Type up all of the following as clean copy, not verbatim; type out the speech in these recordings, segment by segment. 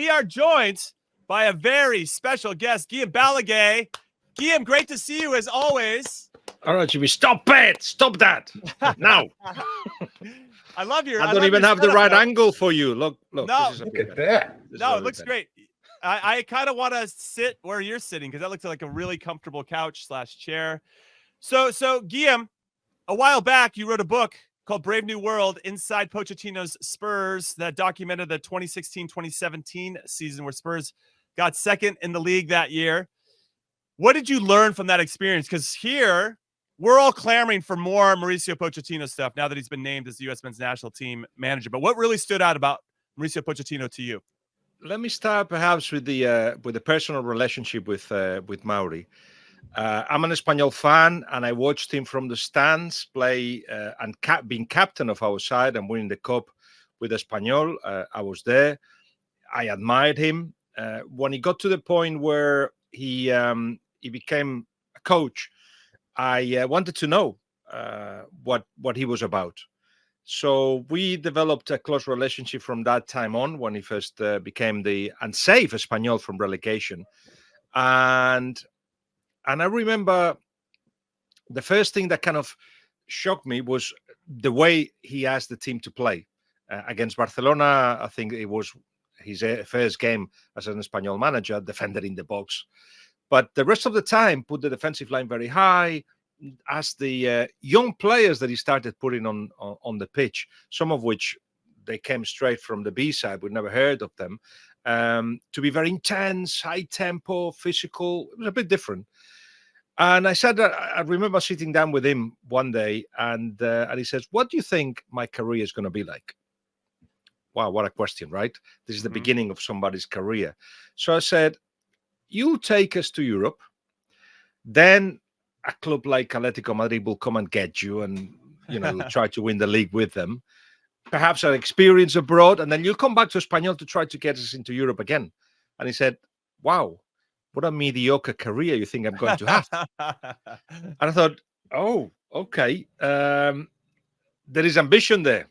we are joined by a very special guest, Guillem Balagué. Guillem, great to see you as always. All right, Jimmy, stop it! Stop that! Now. I love your. I don't even have the right angle for you. Look. No, look at that. No, it looks great. I kind of want to sit where you're sitting because that looks like a really comfortable couch / chair. So Guillem, a while back you wrote a book called Brave New World Inside Pochettino's Spurs that documented the 2016-2017 season where Spurs got second in the league that year. What did you learn from that experience? Because here we're all clamoring for more Mauricio Pochettino stuff now that he's been named as the U.S. men's national team manager. But what really stood out about Mauricio Pochettino to you? Let me start perhaps with the personal relationship with Mauri. I'm an Espanyol fan, and I watched him from the stands play and being captain of our side and winning the cup with Espanyol. I was there. I admired him. When he got to the point where he became a coach, I wanted to know what he was about. So we developed a close relationship from that time on when he first became the unsafe Espanyol from relegation. And I remember the first thing that kind of shocked me was the way he asked the team to play. Against Barcelona, I think it was his first game as an Espanyol manager, defended in the box. But the rest of the time, put the defensive line very high, asked the young players that he started putting on the pitch, some of which they came straight from the B side, we'd never heard of them, to be very intense, high tempo, physical. It was a bit different. And I said, I remember sitting down with him one day, and he says, "What do you think my career is going to be like?" Wow, what a question, right? This is the beginning of somebody's career. So I said, "You'll take us to Europe, then a club like Atletico Madrid will come and get you, and you'll try to win the league with them. Perhaps an experience abroad, and then you'll come back to Espanyol to try to get us into Europe again." And he said, "Wow, what a mediocre career you think I'm going to have." And I thought, oh, okay. There is ambition there.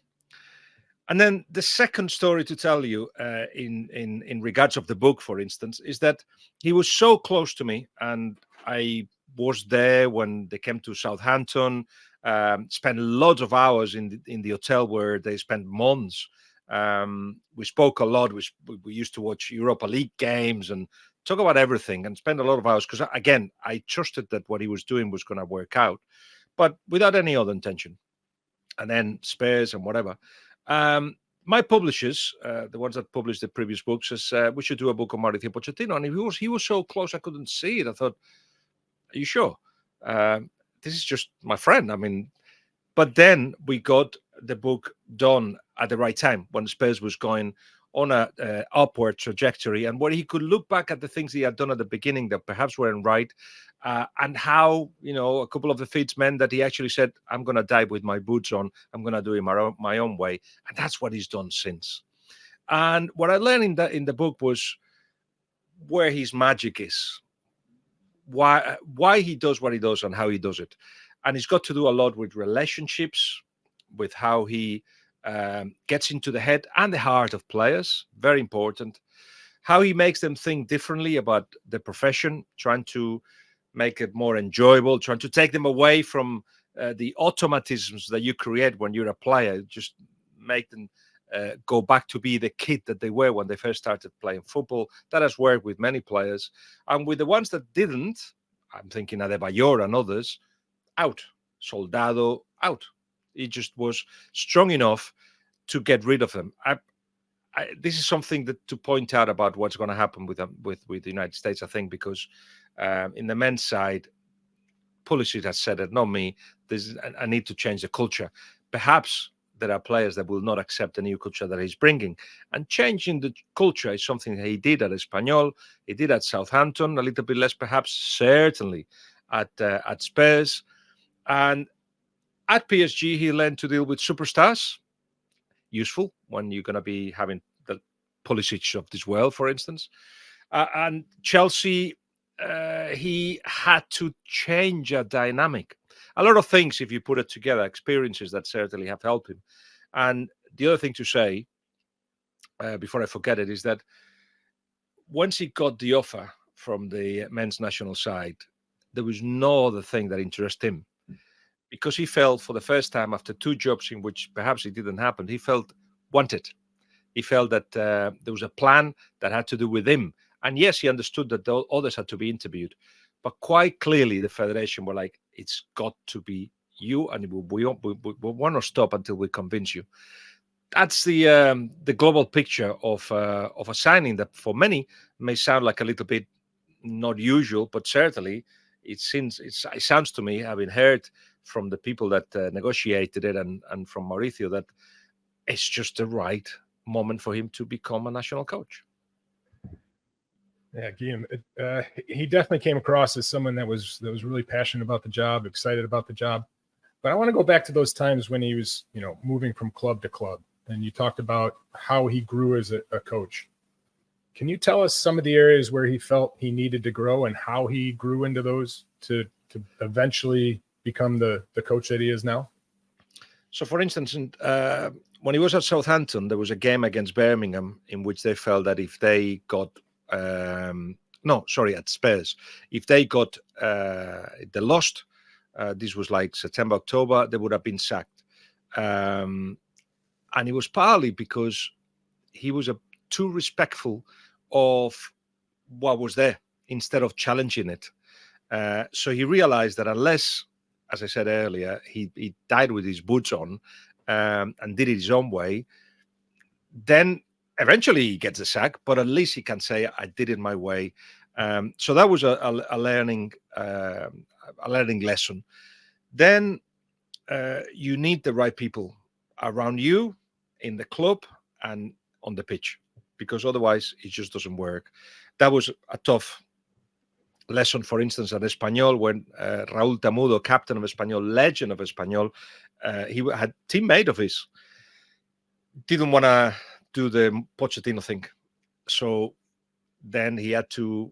And then the second story to tell you in regards of the book, for instance, is that he was so close to me, and I was there when they came to Southampton, spent lots of hours in the hotel where they spent months. We spoke a lot. We used to watch Europa League games and talk about everything and spend a lot of hours because, again, I trusted that what he was doing was going to work out, but without any other intention. And then Spurs and whatever. My publishers, the ones that published the previous books, says we should do a book on Mauricio Pochettino. And he was so close I couldn't see it. I thought, are you sure? This is just my friend. I mean, but then we got the book done at the right time when Spurs was going on a upward trajectory, and where he could look back at the things he had done at the beginning that perhaps weren't right, and how a couple of defeats meant that he actually said, "I'm going to die with my boots on. I'm going to do it my own way," and that's what he's done since. And what I learned in the book was where his magic is, why he does what he does, and how he does it. And he's got to do a lot with relationships, with how he gets into the head and the heart of players, very important. How he makes them think differently about the profession, trying to make it more enjoyable, trying to take them away from the automatisms that you create when you're a player, just make them go back to be the kid that they were when they first started playing football. That has worked with many players. And with the ones that didn't, I'm thinking Adebayor and others, out. Soldado, out. He just was strong enough to get rid of them. This is something that to point out about what's going to happen with the United States, I think, because in the men's side, Pulisic has said it, not me. I need to change the culture. Perhaps there are players that will not accept the new culture that he's bringing. And changing the culture is something that he did at Espanyol. He did at Southampton, a little bit less, perhaps, certainly at Spurs. And at PSG, he learned to deal with superstars. Useful when you're going to be having the Pulisic of this world, for instance. And Chelsea, he had to change a dynamic. A lot of things, if you put it together, experiences that certainly have helped him. And the other thing to say, before I forget it, is that once he got the offer from the men's national side, there was no other thing that interested him, because he felt for the first time after 2 jobs in which perhaps it didn't happen, he felt wanted. He felt that there was a plan that had to do with him. And yes, he understood that the others had to be interviewed, but quite clearly the federation were like, it's got to be you, and we want to stop until we convince you. That's the global picture of a signing that for many may sound like a little bit not usual, but certainly it sounds to me, having heard from the people that negotiated it and from Mauricio, that it's just the right moment for him to become a national coach. Yeah, Guillem, he definitely came across as someone that was really passionate about the job, excited about the job. But I want to go back to those times when he was, moving from club to club, and you talked about how he grew as a coach. Can you tell us some of the areas where he felt he needed to grow and how he grew into those to eventually become the coach that he is now? So, for instance, when he was at Southampton, there was a game against Birmingham in which they felt that if they got at Spurs, if they lost, this was like September, October, they would have been sacked. And it was partly because he was too respectful of what was there instead of challenging it. So he realized that unless, as I said earlier, he died with his boots on and did it his own way, then eventually he gets a sack, but at least he can say, I did it my way. So that was a learning lesson. Then you need the right people around you in the club and on the pitch, because otherwise it just doesn't work. That was a tough lesson, for instance, at Espanyol, when Raúl Tamudo, captain of Espanyol, legend of Espanyol, he had teammate of his, didn't want to do the Pochettino thing. So then he had to,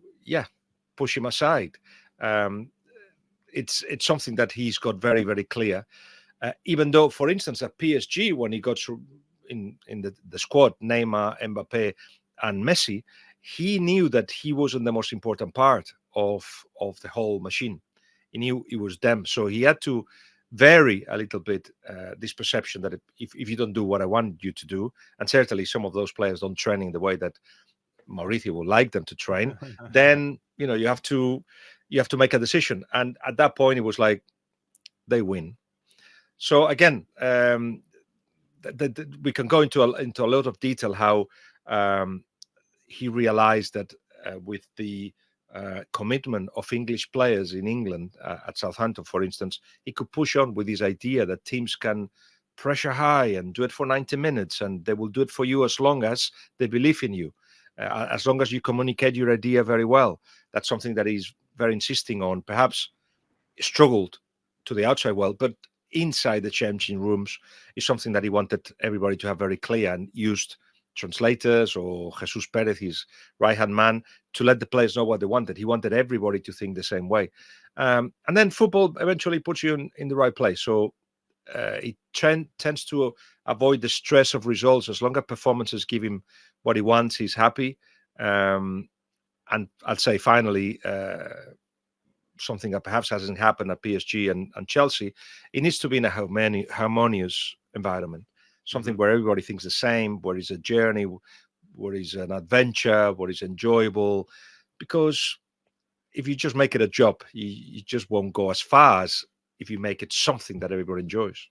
push him aside. It's something that he's got very, very clear. Even though, for instance, at PSG, when he got through in the squad, Neymar, Mbappe, and Messi, he knew that he wasn't the most important part of the whole machine. He knew it was them. So he had to vary a little bit this perception that if you don't do what I want you to do, and certainly some of those players don't train in the way that Mauricio would like them to train, then you have to make a decision. And at that point, it was like they win. So again, we can go into a lot of detail how he realized that with the commitment of English players in England at Southampton, for instance, he could push on with his idea that teams can pressure high and do it for 90 minutes, and they will do it for you as long as they believe in you, as long as you communicate your idea very well. That's something that he's very insisting on. Perhaps struggled to the outside world, but inside the changing rooms is something that he wanted everybody to have very clear, and used translators or Jesus Perez, his right-hand man, to let the players know what they wanted. He wanted everybody to think the same way. And then football eventually puts you in the right place. So it tends to avoid the stress of results. As long as performances give him what he wants, he's happy. And I'd say finally, something that perhaps hasn't happened at PSG and Chelsea, it needs to be in a harmonious environment. Something where everybody thinks the same, where it's a journey, where it's an adventure, where it's enjoyable. Because if you just make it a job, you just won't go as far as if you make it something that everybody enjoys.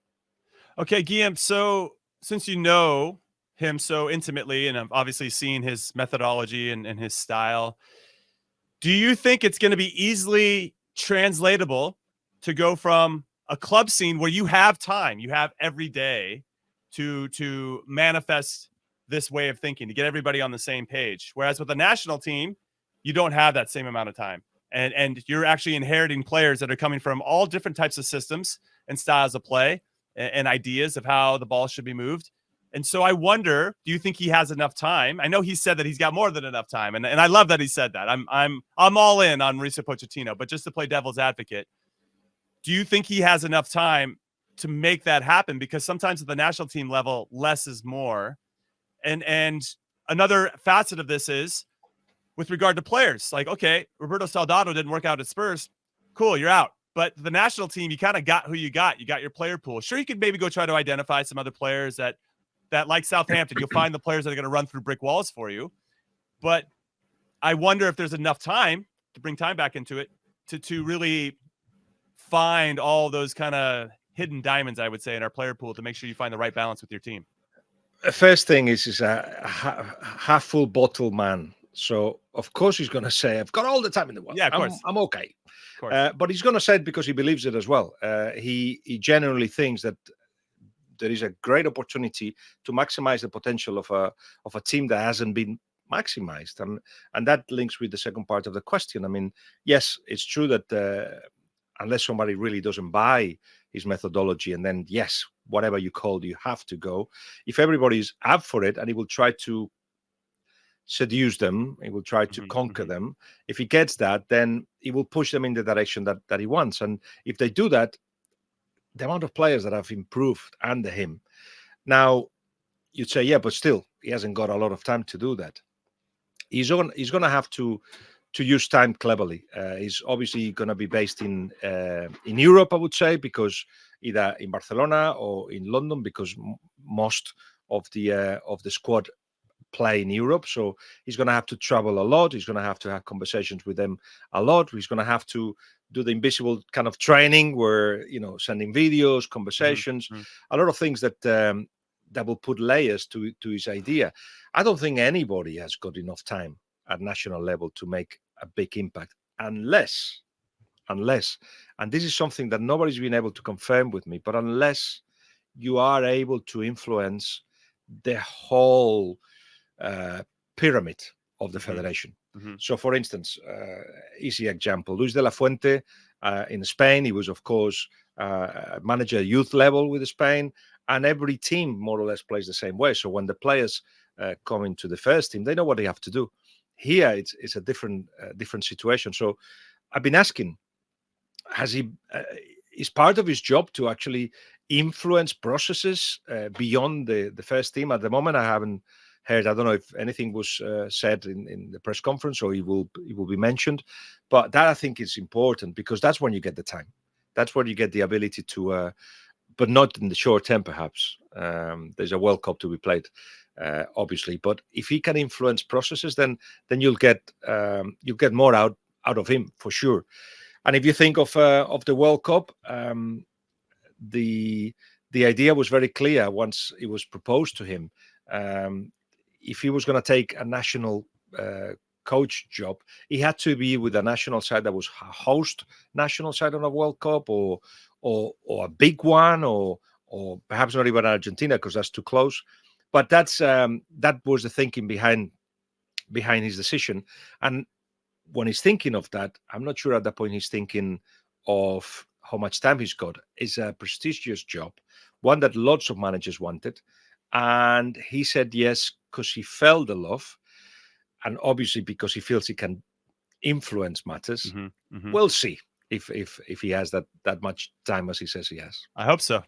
Okay, Guillem, so since you know him so intimately, and I've obviously seen his methodology and his style, do you think it's going to be easily translatable to go from a club scene where you have time, you have every day to manifest this way of thinking, to get everybody on the same page? Whereas with the national team, you don't have that same amount of time. And you're actually inheriting players that are coming from all different types of systems and styles of play and ideas of how the ball should be moved. And so I wonder, do you think he has enough time? I know he said that he's got more than enough time, and I love that he said that. I'm all in on Mauricio Pochettino, but just to play devil's advocate, do you think he has enough time to make that happen? Because sometimes at the national team level, less is more. And another facet of this is with regard to players. Like, okay, Roberto Soldado didn't work out at Spurs. Cool, you're out. But the national team, you kind of got who you got. You got your player pool. Sure, you could maybe go try to identify some other players that like Southampton, you'll find the players that are going to run through brick walls for you. But I wonder if there's enough time to bring time back into it to really find all those kind of hidden diamonds, I would say, in our player pool to make sure you find the right balance with your team. The first thing is a half full bottle man. So of course he's going to say, "I've got all the time in the world. Yeah, of course. I'm okay." Of course. But he's going to say it because he believes it as well. He genuinely thinks that there is a great opportunity to maximize the potential of a team that hasn't been maximized, and that links with the second part of the question. I mean, yes, it's true that unless somebody really doesn't buy his methodology, and then yes, whatever you call, you have to go. If everybody's up for it, and he will try to seduce them, he will try to conquer them. If he gets that, then he will push them in the direction that he wants. And if they do that, the amount of players that have improved under him. Now, you'd say, yeah, but still, he hasn't got a lot of time to do that. He's going to have to use time cleverly. He's obviously going to be based in Europe, I would say, because either in Barcelona or in London, because most of the squad play in Europe. So he's going to have to travel a lot. He's going to have conversations with them a lot. He's going to have to do the invisible kind of training where, sending videos, conversations, a lot of things that will put layers to his idea. I don't think anybody has got enough time at national level to make a big impact unless, and this is something that nobody's been able to confirm with me, but unless you are able to influence the whole pyramid of the federation. So, for instance, easy example, Luis de la Fuente in Spain, he was, of course, manager at youth level with Spain, and every team more or less plays the same way. So when the players come into the first team, they know what they have to do. Here, it's a different situation. So I've been asking, is part of his job to actually influence processes beyond the first team? At the moment, I haven't heard. I don't know if anything was said in the press conference, or it will be mentioned. But that, I think, is important, because that's when you get the time. That's where you get the ability to, but not in the short term, perhaps. There's a World Cup to be played, obviously. But if he can influence processes, then you'll get more out of him for sure. And if you think of the World Cup, the idea was very clear once it was proposed to him. If he was going to take a national coach job, he had to be with a national side that was a host national side on a World Cup, or a big one, or perhaps not even Argentina, because that's too close. But that was the thinking behind his decision. And when he's thinking of that, I'm not sure at that point he's thinking of how much time he's got. It's a prestigious job, one that lots of managers wanted. And he said yes because he felt the love, and obviously because he feels he can influence matters. We'll see if he has that much time as he says he has. I hope so.